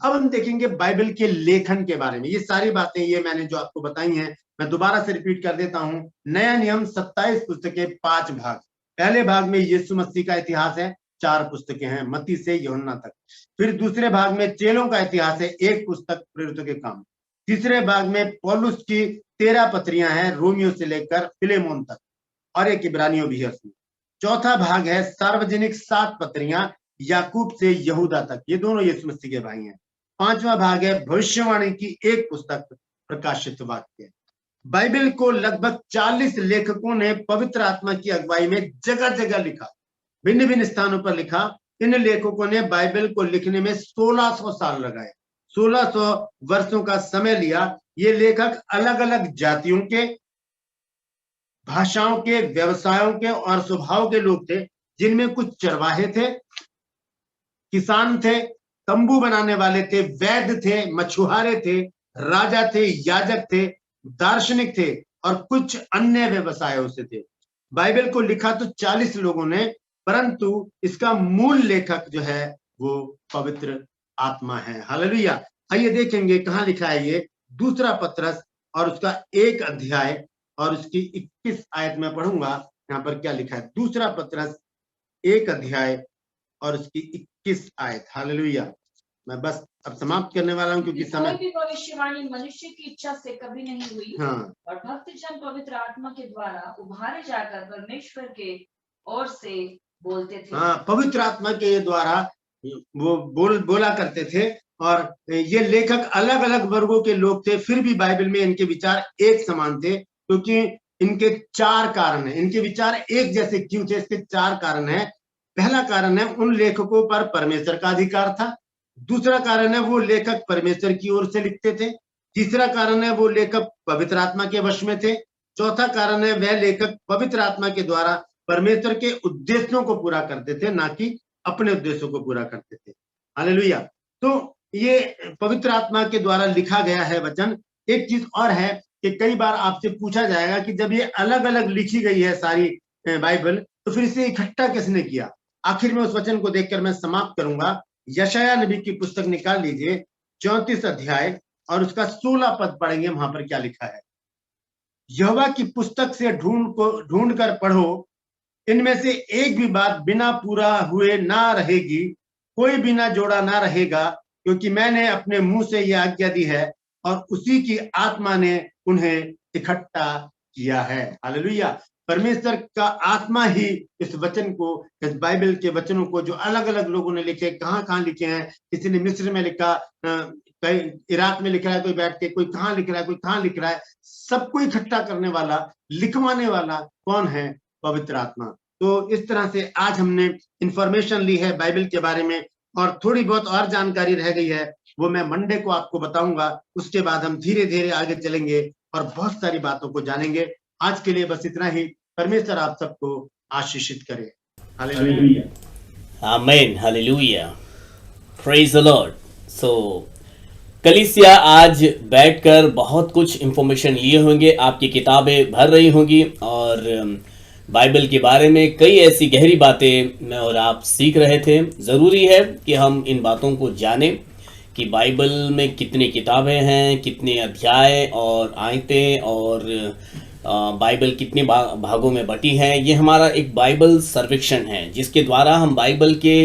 अब हम देखेंगे बाइबल के लेखन के बारे में। ये सारी बातें ये मैंने जो आपको बताई हैं, मैं दोबारा से रिपीट कर देता हूं। नया नियम 27 पुस्तकें, 5 भाग। पहले भाग में यीशु मसीह का इतिहास है, 4 पुस्तकें हैं, मत्ती से यूहन्ना तक। फिर दूसरे भाग में चेलों का इतिहास है, 1 पुस्तक प्रेरितों के काम। तीसरे भाग में पौलुस की 13 पत्रियां हैं, रोमियो से लेकर फिलेमोन तक, और एक इब्रानियों भी है उसमें। चौथा भाग है सार्वजनिक 7 पत्रियां, याकूब से यहूदा तक, ये दोनों यीशु मसीह के भाई हैं। 5वां भाग है भविष्यवाणी की 1 पुस्तक, प्रकाशित वाक्य। बाइबल को लगभग 40 लेखकों ने पवित्र आत्मा की अगुवाई में जगह जगह लिखा, भिन्न भिन्न स्थानों पर लिखा। इन लेखकों ने बाइबल को लिखने में 1600 साल लगाए, 1600 वर्षों का समय लिया। ये लेखक अलग अलग जातियों के, भाषाओं के, व्यवसायों के और स्वभाव के लोग थे, जिनमें कुछ चरवाहे थे, किसान थे, तंबू बनाने वाले थे, वैद्य थे, मछुआरे थे, राजा थे, याजक थे, दार्शनिक थे, और कुछ अन्य व्यवसायों से थे। बाइबल को लिखा तो 40 लोगों ने, परंतु इसका मूल लेखक जो है वो पवित्र आत्मा है। हालेलुया। आइए देखेंगे कहाँ लिखा है ये। दूसरा पत्रस और उसका 1 अध्याय और उसकी 21 आयत में पढ़ूंगा। यहाँ पर क्या लिखा है? दूसरा पत्रस 1 अध्याय और उसकी 21 आयत। हालेलुया। मैं बस अब समाप्त करने वाला हूँ क्योंकि समय। कोई भी भविष्यवाणी मनुष्य की इच्छा से कभी नहीं हुई, हाँ, और भक्त जन पवित्र आत्मा के द्वारा उभारे जाकर परमेश्वर के ओर से बोलते थे। हाँ, पवित्र आत्मा के द्वारा वो बोला करते थे। और ये लेखक अलग अलग वर्गों के लोग थे, फिर भी बाइबल में इनके विचार एक समान थे, क्योंकि इनके 4 कारण हैं। इनके विचार एक जैसे क्यों थे? इसके 4 कारण हैं। पहला कारण है उन लेखकों पर परमेश्वर का अधिकार था। दूसरा कारण है वो लेखक परमेश्वर की ओर से लिखते थे। तीसरा कारण है वो लेखक पवित्र आत्मा के वश में थे। चौथा कारण है वह लेखक पवित्र आत्मा के द्वारा परमेश्वर के उद्देश्यों को पूरा करते थे, ना कि अपने उद्देश्यों को पूरा करते थे। हालेलुया। तो ये पवित्र आत्मा के द्वारा लिखा गया है वचन। एक चीज और है कि कई बार आपसे पूछा जाएगा कि जब ये अलग अलग लिखी गई है सारी बाइबल, तो फिर इसे इकट्ठा किसने किया? आखिर में उस वचन को देखकर मैं समाप्त करूंगा। यशायाह नबी की पुस्तक निकाल लीजिए, 34 अध्याय और उसका 16 पद पढ़ेंगे। वहां पर क्या लिखा है? यहोवा की पुस्तक से ढूंढ कर पढ़ो, इनमें से एक भी बात बिना पूरा हुए ना रहेगी, कोई बिना जोड़ा ना रहेगा, क्योंकि मैंने अपने मुंह से यह आज्ञा दी है और उसी की आत्मा ने उन्हें इकट्ठा किया है। हालेलुया। परमेश्वर का आत्मा ही इस वचन को, इस बाइबल के वचनों को जो अलग अलग लोगों ने लिखे, कहाँ लिखे हैं। किसी ने मिस्र में लिखा, कहीं इराक में लिख रहा है कोई बैठ के, कोई कहाँ लिख रहा है, कोई कहाँ लिख रहा है। सबको इकट्ठा करने वाला, लिखवाने वाला कौन है? पवित्र आत्मा। तो इस तरह से आज हमने इंफॉर्मेशन ली है बाइबल के बारे में, और थोड़ी बहुत और जानकारी रह गई है, वो मैं मंडे को आपको बताऊंगा। उसके बाद हम धीरे धीरे आगे चलेंगे और बहुत सारी बातों को जानेंगे। आज के लिए बस इतना ही। परमेश्वर आप सबको आशीषित करे। Hallelujah. Amen. Hallelujah. Praise the Lord. So, कलीसिया आज बैठकर बहुत कुछ इंफॉर्मेशन लिए होंगे, आपकी किताबें भर रही होंगी और बाइबल के बारे में कई ऐसी गहरी बातें मैं और आप सीख रहे थे। ज़रूरी है कि हम इन बातों को जानें कि बाइबल में कितनी किताबें हैं, कितने अध्याय और आयतें और बाइबल कितने भागों में बटी है। ये हमारा एक बाइबल सर्वेक्षण है जिसके द्वारा हम बाइबल के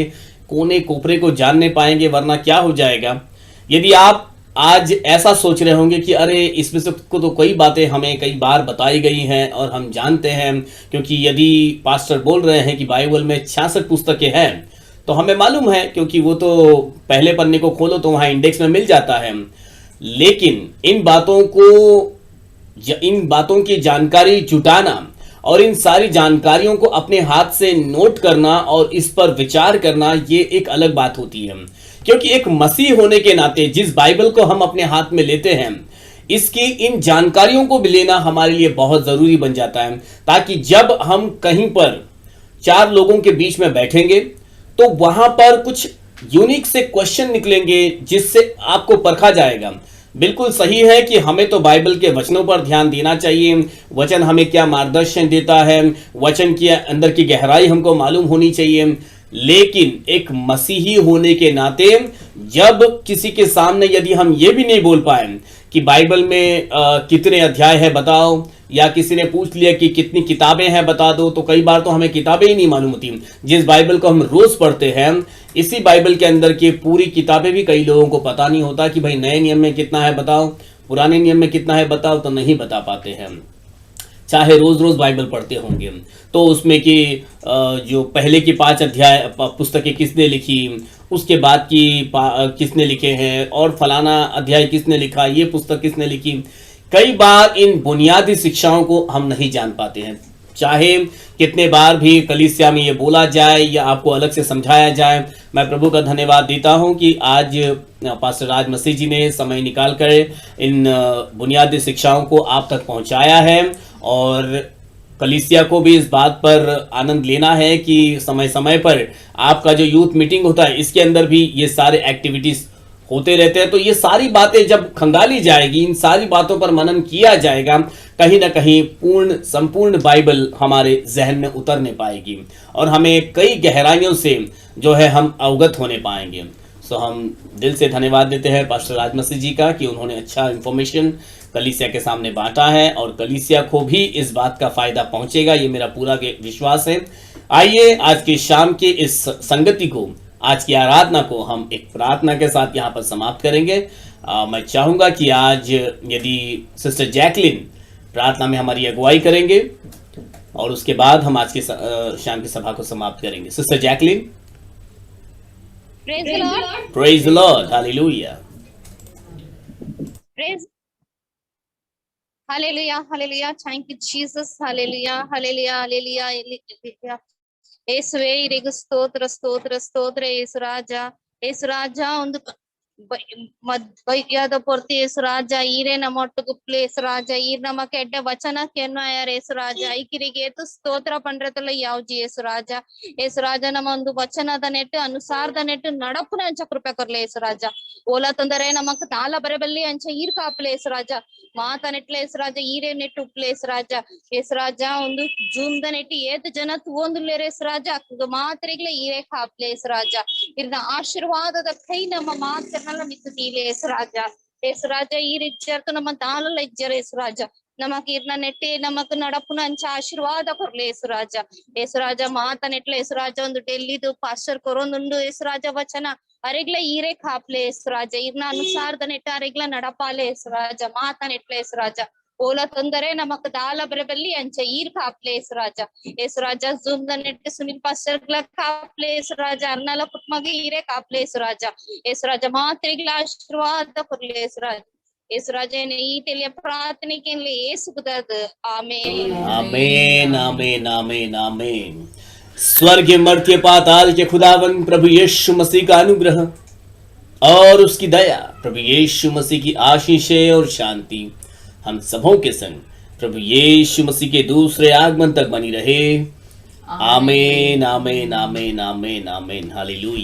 कोने कोपरे को जानने पाएंगे, वरना क्या हो जाएगा यदि आप आज ऐसा सोच रहे होंगे कि अरे इसमें से को तो कई बातें हमें कई बार बताई गई हैं और हम जानते हैं, क्योंकि यदि पास्टर बोल रहे हैं कि बाइबल में 66 पुस्तकें हैं तो हमें मालूम है, क्योंकि वो तो पहले पन्ने को खोलो तो वहाँ इंडेक्स में मिल जाता है। लेकिन इन बातों की जानकारी जुटाना और इन सारी जानकारियों को अपने हाथ से नोट करना और इस पर विचार करना, ये एक अलग बात होती है। क्योंकि एक मसीह होने के नाते जिस बाइबल को हम अपने हाथ में लेते हैं, इसकी इन जानकारियों को भी लेना हमारे लिए बहुत जरूरी बन जाता है, ताकि जब हम कहीं पर 4 लोगों के बीच में बैठेंगे तो वहां पर कुछ यूनिक से क्वेश्चन निकलेंगे जिससे आपको परखा जाएगा। बिल्कुल सही है कि हमें तो बाइबल के वचनों पर ध्यान देना चाहिए, वचन हमें क्या मार्गदर्शन देता है, वचन के अंदर की गहराई हमको मालूम होनी चाहिए। लेकिन एक मसीही होने के नाते जब किसी के सामने यदि हम ये भी नहीं बोल पाए कि बाइबल में कितने अध्याय है बताओ, या किसी ने पूछ लिया कि कितनी किताबें हैं बता दो, तो कई बार तो हमें किताबें ही नहीं मालूम होती। जिस बाइबल को हम रोज पढ़ते हैं, इसी बाइबल के अंदर की पूरी किताबें भी कई लोगों को पता नहीं होता कि भाई नए नियम में कितना है बताओ, पुराने नियम में कितना है बताओ, तो नहीं बता पाते हैं। चाहे रोज रोज बाइबल पढ़ते होंगे तो उसमें कि जो पहले की 5 अध्याय पुस्तकें किसने लिखी, उसके बाद की किसने लिखे हैं, और फलाना अध्याय किसने लिखा, ये पुस्तक किसने लिखी। कई बार इन बुनियादी शिक्षाओं को हम नहीं जान पाते हैं, चाहे कितने बार भी कलीसिया में ये बोला जाए या आपको अलग से समझाया जाए। मैं प्रभु का धन्यवाद देता हूं कि आज पास्टर राज मसीह जी ने समय निकाल कर इन बुनियादी शिक्षाओं को आप तक पहुंचाया है, और कलीसिया को भी इस बात पर आनंद लेना है कि समय समय पर आपका जो यूथ मीटिंग होता है इसके अंदर भी ये सारे एक्टिविटीज होते रहते हैं। तो ये सारी बातें जब खंगाली जाएगी, इन सारी बातों पर मनन किया जाएगा, कहीं ना कहीं संपूर्ण बाइबल हमारे जहन में उतरने पाएगी और हमें कई गहराइयों से जो है हम अवगत होने पाएंगे। सो हम दिल से धन्यवाद देते हैं पास्टर राज मसीह जी का कि उन्होंने अच्छा इंफॉर्मेशन कलीसिया के सामने बांटा है और कलीसिया को भी इस बात का फायदा पहुंचेगा, ये मेरा पूरा विश्वास है। आइए आज की शाम के इस संगति को, आज की आराधना को हम एक प्रार्थना के साथ यहाँ पर समाप्त करेंगे। मैं चाहूंगा कि आज यदि सिस्टर जैकलिन प्रार्थना में हमारी अगुवाई करेंगे और उसके बाद हम आज की शाम की सभा को समाप्त करेंगे। Sister Jacqueline. Praise the Lord. Praise the Lord. Hallelujah. Praise. Hallelujah. Hallelujah. Thank you, Jesus. Hallelujah. Hallelujah. Hallelujah. Hallelujah. యేసువే ఇరిగు స్తోత్ర స్తోత్ర స్తోత్ర యేసు రాజా ಒಂದು ಬೈಯಾದ ಪೊರ್ತಿ యేసు ರಾಜಾ ಈರೆ ನಮ್ಮೊಟ್ಟುಗು యేసు ರಾಜಾ ಈರ್ ನಮಕ್ಕೆ ಎಡ್ಡೆ ವಚನ ಕೆನ್ನಾಯರ್ యేసు ರಾಜಾ ಐಕಿರಿಗೆ ಏತು ಸ್ತೋತ್ರ ಪಂಡ್ರತಲ್ಲ ಯಾವ್ಜಿ యేసు ರಾಜಾ ನಮ್ಮ ಒಂದು ವಚನದ ನೆಟ್ಟು ಅನುಸಾರದ ನೆಟ್ಟು ನಡಪುನ ಅಂಚ ಕೃಪೆ ಕೊರ್ಲೆ యేసు ರಾಜಾ ಓಲಾ ತೊಂದರೆ ನಮಕ್ ತಾಲ ಬರಬಲ್ಲಿ ಅಂಚ ಈರ್ ಕಾಪ್ಲೆ యేసు ರಾಜಾ ಮಾತ ನೆಟ್ಲೆ యేసు ರಾಜಾ ಈರೆ ನೆಟ್ಟು ಉಪ್ಲೆ యేసు ರಾಜಾ ಒಂದು ಜೂಮ್ದ ನೆಟ್ಟು ಏತು ಜನ ತೂಂದುಲ್ಲೇರೆ యేసు ರಾಜಾ ಮಾತ್ರೆಗ್ಲೆ ಈರೆ ಕಾಪ್ಲೆ యేసు ರಾಜಾ ಇರ್ನ ಆಶೀರ್ವಾದದ ಕೈ ನಮ್ಮ ಮಾತ್ರ యేసు రాజా ఈ ఇజ్జర్తో ನಮ್ಮ ದಾಲಲ ಇಜ್ಜರ యేసు ರಾಜಾ ನಮಕ್ ಇರ್ನ ನೆಟ್ಟೆ ನಮಕ್ ನಡಪುನ ಅಂಚ ಆಶೀರ್ವಾದ ಕೊರ್ಲೆ యేసు ರಾಜಾ ಮಾತ ನೆಟ್ಲೆ యేసు ರಾಜಾ ಒಂದು ಡೆಲ್ಲಿದು ಪಾಸ್ಟರ್ ಕೊರೊಂದುಂಡು యేసు ರಾಜಾ ವಚನ ಅರೆಗ್ಲ ಈರೆ ಕಾಪ್ಲೆ యేసు ರಾಜಾ ಇರ್ನ ಅನುಸಾರದ ನೆಟ್ಟ ಅರೆಗ್ಲ ನಡಪಾಲೆ యేసు ರಾಜಾ ಮಾತ ನೆಟ್ಲೆ యేసు ರಾಜಾ ಓಲಾ ತೊಂದರೆ ನಮಕ್ ದಾಲ ಬರಬಲ್ಲಿ ಅಂಚ ಈರ್ ಕಾಪ್ಲೆ యేసు ರಾಜಾ ಜೂಮ್ ದ ನೆಟ್ ಸುನಿಲ್ ಪಾಸ್ಟರ್ ಗ್ಲ ಕಾಪ್ಲೆ యేసు ರಾಜಾ ಅರ್ನಲ ಕುಟ್ಮಗೆ ಈರೆ ಕಾಪ್ಲೆ యేసు ರಾಜಾ ಮಾತ್ರಿಗ್ಲ ಆಶೀರ್ವಾದ ಕೊರ್ಲೆ యేసు ರಾಜಾ ಈ ತೆಲಿಯ ಪ್ರಾರ್ಥನೆಗೆ ಏಸುಗುದದು ಆಮೆನ್ आमीन आमीन आमीन आमीन। स्वर्ग मर्त्य पाताल के खुदावन प्रभु यीशु मसीह का अनुग्रह और उसकी दया, प्रभु यीशु मसीह की आशीषें और शांति हम सबों के संग प्रभु यीशु मसीह के दूसरे आगमन तक बनी रहे। आमीन आमीन आमीन आमीन आमीन। हालेलुया।